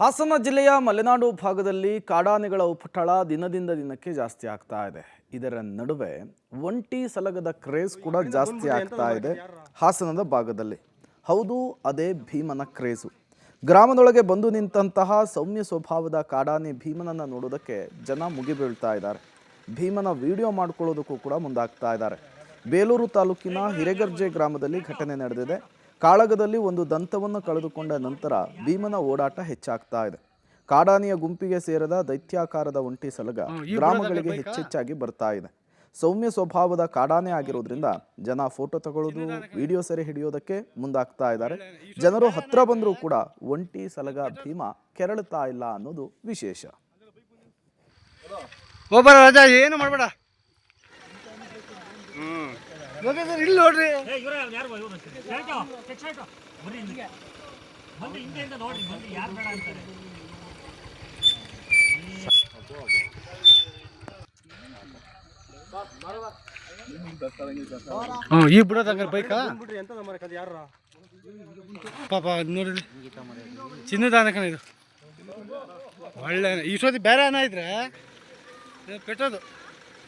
ಹಾಸನ ಜಿಲ್ಲೆಯ ಮಲೆನಾಡು ಭಾಗದಲ್ಲಿ ಕಾಡಾನೆಗಳ ಉಪಟಳ ದಿನದಿಂದ ದಿನಕ್ಕೆ ಜಾಸ್ತಿ ಆಗ್ತಾ ಇದೆ. ಇದರ ನಡುವೆ ಒಂಟಿ ಸಲಗದ ಕ್ರೇಜ್ ಕೂಡ ಜಾಸ್ತಿ ಆಗ್ತಾ ಇದೆ ಹಾಸನದ ಭಾಗದಲ್ಲಿ. ಹೌದು, ಅದೇ ಭೀಮನ ಕ್ರೇಜು. ಗ್ರಾಮದೊಳಗೆ ಬಂದು ನಿಂತಹ ಸೌಮ್ಯ ಸ್ವಭಾವದ ಕಾಡಾನೆ ಭೀಮನನ್ನು ನೋಡೋದಕ್ಕೆ ಜನ ಮುಗಿಬೀಳ್ತಾ ಇದ್ದಾರೆ. ಭೀಮನ ವಿಡಿಯೋ ಮಾಡ್ಕೊಳ್ಳೋದಕ್ಕೂ ಕೂಡ ಮುಂದಾಗ್ತಾ ಇದ್ದಾರೆ. ಬೇಲೂರು ತಾಲೂಕಿನ ಹಿರೇಗರ್ಜೆ ಗ್ರಾಮದಲ್ಲಿ ಘಟನೆ ನಡೆದಿದೆ. ಕಾಳಗದಲ್ಲಿ ಒಂದು ದಂತವನ್ನು ಕಳೆದುಕೊಂಡ ನಂತರ ಭೀಮನ ಓಡಾಟ ಹೆಚ್ಚಾಗ್ತಾ ಇದೆ. ಕಾಡಾನೆಯ ಗುಂಪಿಗೆ ಸೇರದ ದೈತ್ಯಾಕಾರದ ಒಂಟಿ ಸಲಗ ಗ್ರಾಮಗಳಿಗೆ ಹೆಚ್ಚೆಚ್ಚಾಗಿ ಬರ್ತಾ ಇದೆ. ಸೌಮ್ಯ ಸ್ವಭಾವದ ಕಾಡಾನೆ ಆಗಿರೋದ್ರಿಂದ ಜನ ಫೋಟೋ ತಗೊಳ್ಳೋದು, ವಿಡಿಯೋ ಸೆರೆ ಹಿಡಿಯೋದಕ್ಕೆ ಮುಂದಾಗ್ತಾ ಇದ್ದಾರೆ. ಜನರು ಹತ್ರ ಬಂದರೂ ಕೂಡ ಒಂಟಿ ಸಲಗ ಭೀಮ ಕೆರಳುತ್ತಾ ಇಲ್ಲ ಅನ್ನೋದು ವಿಶೇಷ. ಏನು ಮಾಡಬೇಡ, ಇಲ್ಲಿ ನೋಡ್ರಿ. ಈ ಬಿಡೋದಂಗ ಬೈಕ ಪಾಪ ನೋಡ್ರಿ, ಚಿನ್ನದ ಕಣ ಇದು. ಒಳ್ಳೆ ಇಷ್ಟೊತ್ತಿ ಬೇರೆ ಅನ್ನ ಇದ್ರೆ ಪೆಟ್ಟೋದು.